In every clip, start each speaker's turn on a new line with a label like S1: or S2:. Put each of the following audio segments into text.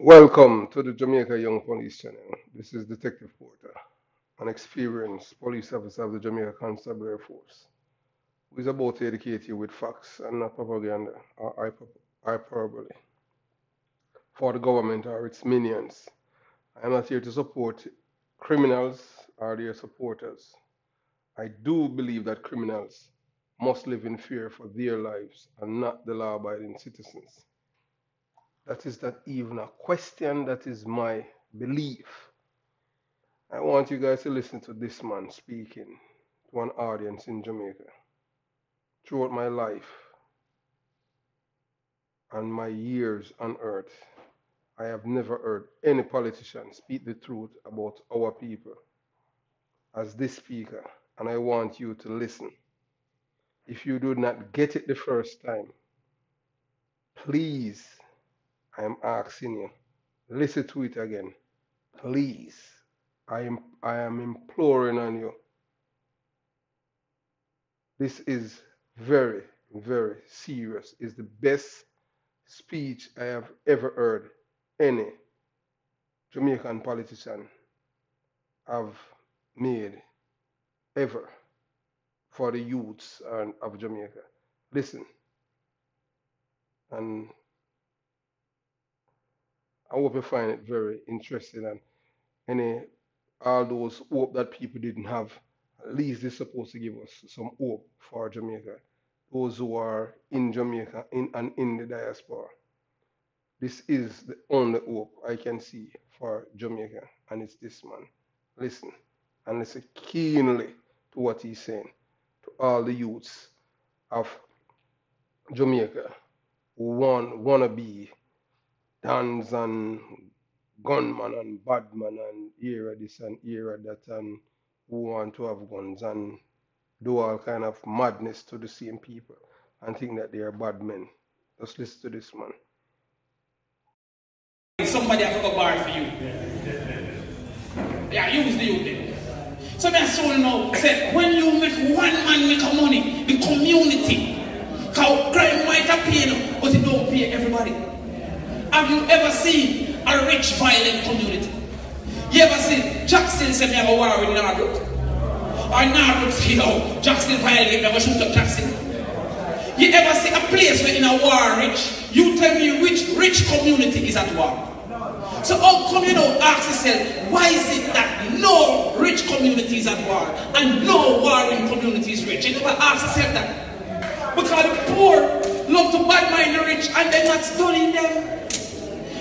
S1: Welcome to the Jamaica Young Police Channel. This is Detective Porter, an experienced police officer of the Jamaica Constabulary Force, who is about to educate you with facts and not propaganda or hyperbole for the government or its minions. I am not here to support criminals or their supporters. I do believe that criminals must live in fear for their lives and not the law-abiding citizens. That is not even a question, that is my belief. I want you guys to listen to this man speaking to an audience in Jamaica. Throughout my life and my years on earth, I have never heard any politician speak the truth about our people as this speaker, and I want you to listen. If you do not get it the first time, please, I am asking you, listen to it again. Please, I am imploring on you. This is very, very serious. It's the best speech I have ever heard any Jamaican politician have made ever for the youths of Jamaica. Listen, and I hope you find it very interesting, and all those hope that people didn't have, at least they're supposed to give us some hope for Jamaica. Those who are in Jamaica and in the diaspora. This is the only hope I can see for Jamaica, and it's this man. Listen, and listen keenly to what he's saying to all the youths of Jamaica who wanna be dons and gunman and badman and era this and era that, and who want to have guns and do all kind of madness to the same people and think that they are bad men. Just listen to this man.
S2: Somebody have a bar for you. Yeah, use the youth then. So me so now say when you make one man make a money, the community, how crime might appear, but it don't pay everybody. Have you ever seen a rich, violent community? You ever seen Jackson say me have a war with Narbrook? Or Narbrook, you know, Jackson violent, never shoot up Jackson. You ever see a place where in a war rich? You tell me which rich community is at war. So how come you don't ask yourself, why is it that no rich community is at war and no warring community is rich? You never ask yourself that. Because the poor love to badmine the rich and they're not studying them.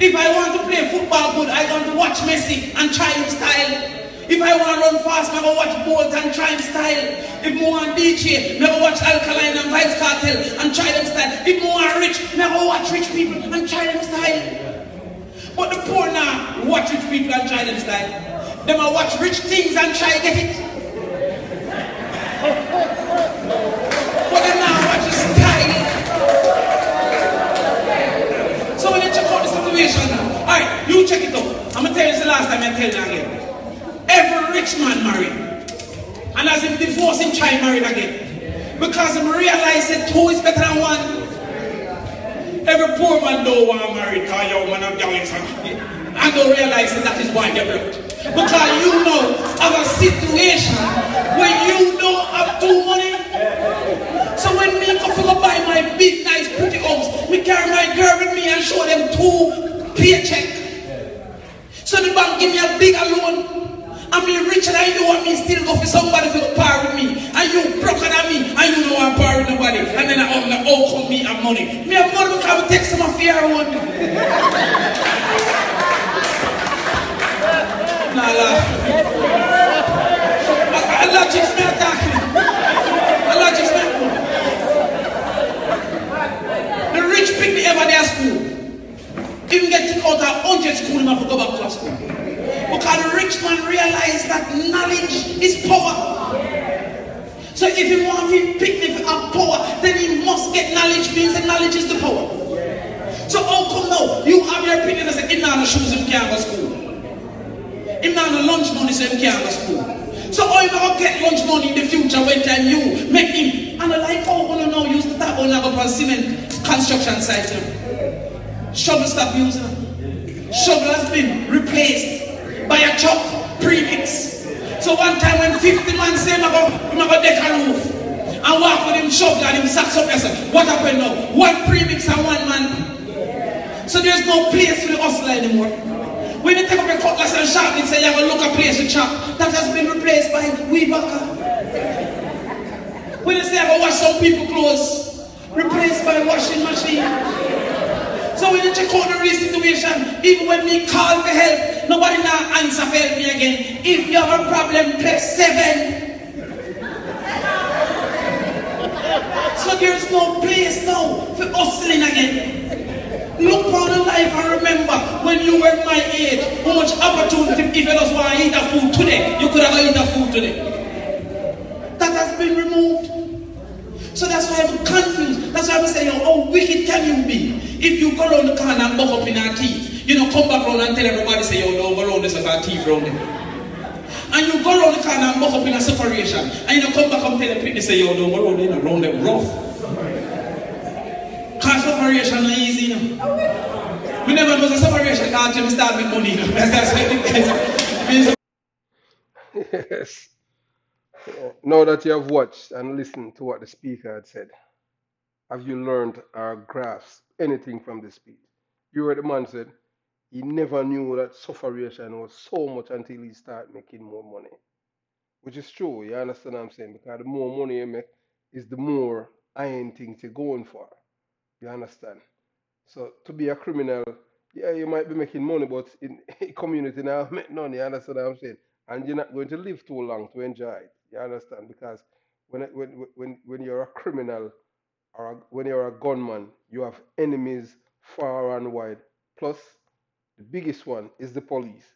S2: If I want to play football good, I want to watch Messi and try him style. If I want to run fast, I go watch Bolt and try him style. If I want DJ, I go watch Alkaline and Vibes Cartel and try them style. If I want rich, I go watch rich people and try them style. But the poor now watch rich people and try them style. Them I watch rich things and try get it. But they now watch the style. So when you check out the situation now, alright, you check it out. I'm gonna tell you this the last time I tell you again. Every rich man married. And as him divorce him try married again. Because him realize that two is better than one. Every poor man don't want to marry because your man have young and don't realize that is why they're broke. Because you know of a situation where you don't have too money. So when me go to buy my big nice pretty house, me carry my girl with me and show them 2 paycheck. So the bank give me a bigger loan. I mean richer than you and me still go for somebody to par with me. And you broker than me and you don't want to par with nobody. And then I come me have money. Me have money because I take some of your own. Nah, I logics me attacking. I logics me. The rich pick me ever their school. Even getting out of 100 school, he have to go back to school. Because the rich man realized that knowledge is power. So if you want to pick me for power, then he must get knowledge, means that knowledge is the power. So how come now? You have your opinion and say, him not no shoes, him can't go to school. Him not no lunch money, so him can't go to school. So how you going to get lunch money in the future when can you make him? And I like how I now use the tap on a cement construction site. Shovel stop using. shovel has been replaced by a truck premix. So one time when 50 man say, I'm going to deck a roof and walk with him shovel and him sacks up, I said, what happened now? One premix and one man. So there's no place for the hustler anymore. When you take up a cutlass and sharp and say, you have a look a place to chop, that has been replaced by weedbacker. When you say, I have to wash some people clothes, replaced by washing machine. So when you check out the real situation, even when me call for help, nobody now answer for help me again. If you have a problem, press 7. So there's no place now for hustling again. Look for the life and remember when you were my age, how much opportunity if you just want to eat the food today, you could have eaten the food today. That has been removed. So that's why I'm confused. That's why I'm saying, how wicked can you be? If you go around the corner and buck up in our teeth, you know, come back around and tell everybody, say, yo, don't go around this with our teeth around there. And you go around the corner and buck up in a separation, and you know, come back and tell the people, say, yo, don't go around there, around them rough. Because separation is easy, you know. We never know the separation can't even start with money, you know. That's what it is.
S1: Yes. Now that you have watched and listened to what the speaker had said, have you learned or grasped anything from the speech? You heard the man said he never knew that sufferation was so much until he started making more money. Which is true, you understand what I'm saying? Because the more money you make is the more iron things you're going for. You understand? So to be a criminal, yeah, you might be making money, but in a community now make none. You understand what I'm saying? And you're not going to live too long to enjoy it. You understand? Because when you're a criminal or when you're a gunman, you have enemies far and wide. Plus, the biggest one is the police.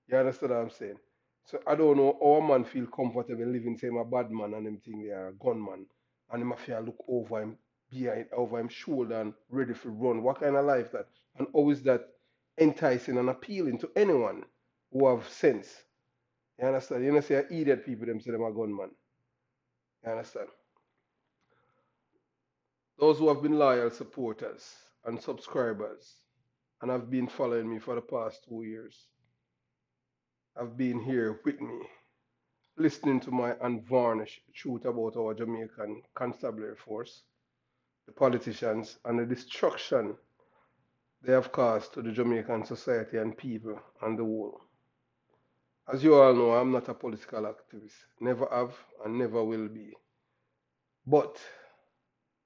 S1: You understand what I'm saying? So I don't know how a man feel comfortable living, say, a bad man and them think they are a gunman. And him have to look over him, behind, over him shoulder and ready to run. What kind of life that? And how is that enticing and appealing to anyone who have sense? You understand? You know, say idiot people, them say them a gunman. You understand? Those who have been loyal supporters and subscribers and have been following me for the past 2 years have been here with me, listening to my unvarnished truth about our Jamaican constabulary force, the politicians, and the destruction they have caused to the Jamaican society and people and the world. As you all know, I'm not a political activist, never have and never will be. But,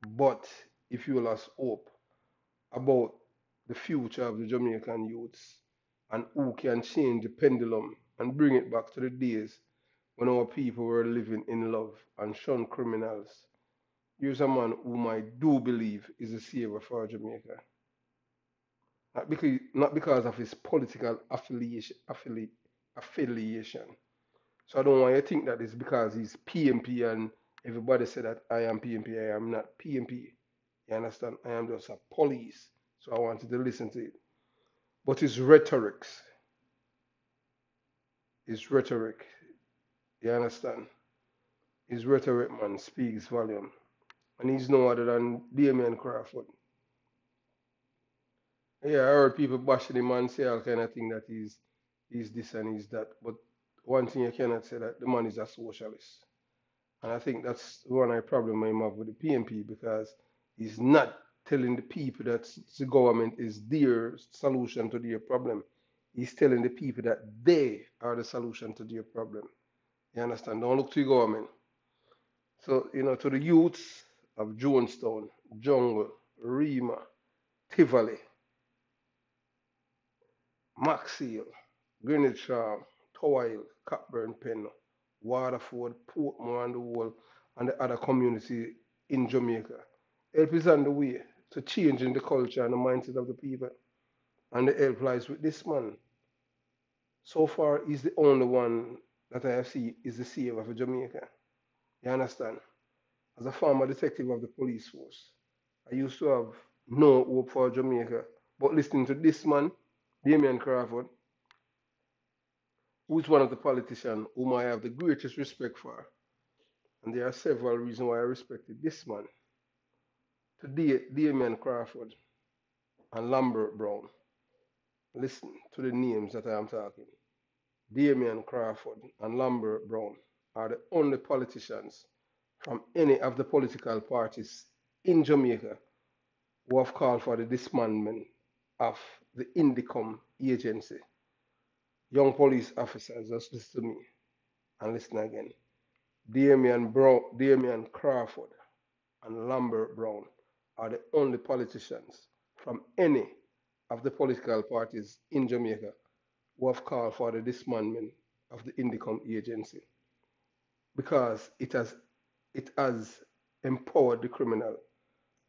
S1: but, if you lost hope about the future of the Jamaican youths and who can change the pendulum and bring it back to the days when our people were living in love and shunned criminals, here's a man whom I do believe is a savior for Jamaica. Not because of his political affiliation. So I don't want you to think that it's because he's PMP and everybody said that I am PMP. I am not PMP. You understand? I am just a police. So I wanted to listen to it. But his rhetoric, you understand? His rhetoric, man, speaks volume. And he's no other than DAMI0N Crawford. Yeah, I heard people bashing him and say all kind of thing that he's this and he's that. But one thing you cannot say that the man is a socialist. And I think that's one of the problem I have with the PNP because he's not telling the people that the government is their solution to their problem. He's telling the people that they are the solution to their problem. You understand? Don't look to the government. So, to the youths of Jonestown, Jungle, Rima, Tivoli, Maxfield, Greenwich Farm, Tower Hill, Cockburn Pen, Waterford, Portmore, and the whole and the other community in Jamaica. Help is on the way to changing the culture and the mindset of the people. And the help lies with this man. So far, he's the only one that I have seen is the savior of Jamaica. You understand? As a former detective of the police force, I used to have no hope for Jamaica. But listening to this man, DAMI0N Crawford, who is one of the politicians whom I have the greatest respect for. And there are several reasons why I respected this man. Today, DAMI0N Crawford and Lambert Brown. listen to the names that I am talking. Damien Crawford and Lambert Brown are the only politicians from any of the political parties in Jamaica who have called for the disbandment of the Indicom agency. Young police officers, just listen to me and listen again. Damien Crawford and Lambert Brown are the only politicians from any of the political parties in Jamaica who have called for the disbandment of the Indicom agency because it has empowered the criminal.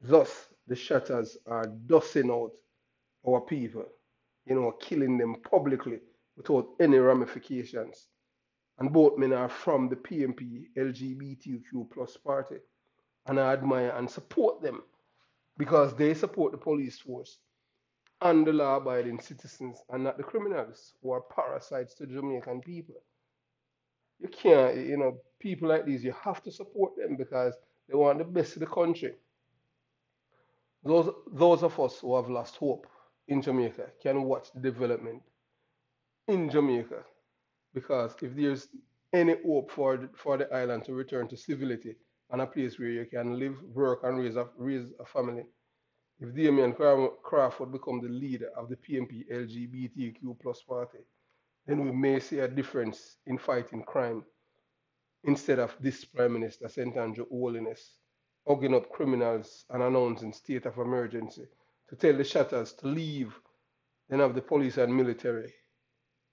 S1: Thus, the shutters are dusting out our people, killing them publicly without any ramifications. And both men are from the PMP LGBTQ plus party. And I admire and support them because they support the police force and the law abiding citizens and not the criminals who are parasites to Jamaican people. You can't, people like these, you have to support them because they want the best of the country. Those of us who have lost hope in Jamaica can watch the development in Jamaica because if there's any hope for the island to return to civility and a place where you can live, work, and raise a family, if Damien Crawford become the leader of the PMP LGBTQ plus party, then we may see a difference in fighting crime instead of this Prime Minister, St. Andrew Holiness, hugging up criminals and announcing state of emergency to tell the shutters to leave, then have the police and military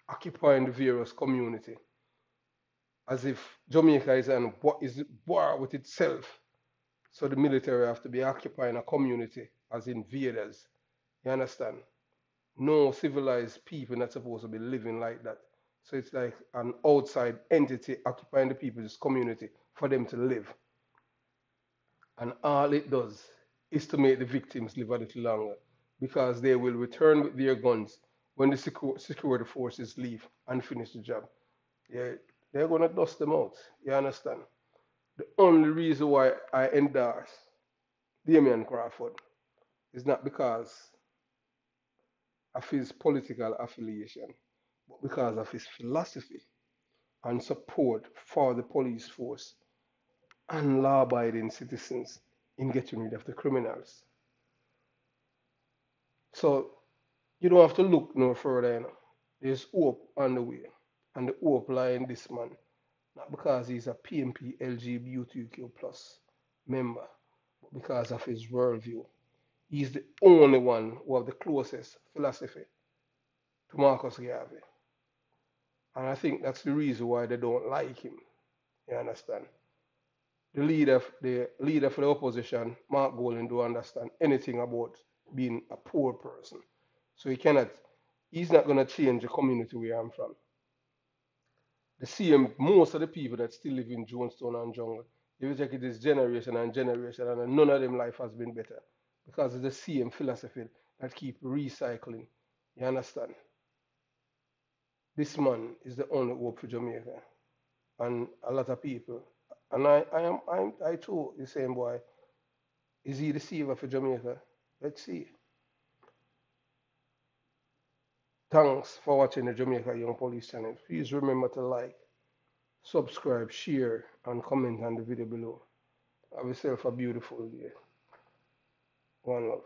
S1: occupying the various community as if Jamaica is at war with itself. So the military have to be occupying a community as invaders. You understand? No civilized people not supposed to be living like that. So it's like an outside entity occupying the people's community for them to live. And all it does is to make the victims live a little longer because they will return with their guns when the security forces leave and finish the job. Yeah, they're going to dust them out. You understand? The only reason why I endorse Damien Crawford is not because of his political affiliation, but because of his philosophy and support for the police force and law abiding citizens in getting rid of the criminals. So you don't have to look no further. There's hope on the way, and the hope lies in this man, not because he's a PMP LGBTQ plus member, but because of his worldview. He's the only one who have the closest philosophy to Marcus Garvey. And I think that's the reason why they don't like him. You understand? The leader for the opposition, Mark Golding, don't understand anything about being a poor person. So he's not gonna change the community where I'm from. The same most of the people that still live in Jonestown and Jungle, if you check it is generation and generation and none of them life has been better. Because it's the same philosophy that keep recycling. You understand? This man is the only hope for Jamaica. And a lot of people. And I too, the same boy. Is he the savior for Jamaica? Let's see. Thanks for watching the Jamaica Young Police channel. Please remember to like, subscribe, share, and comment on the video below. Have yourself a beautiful day. One love.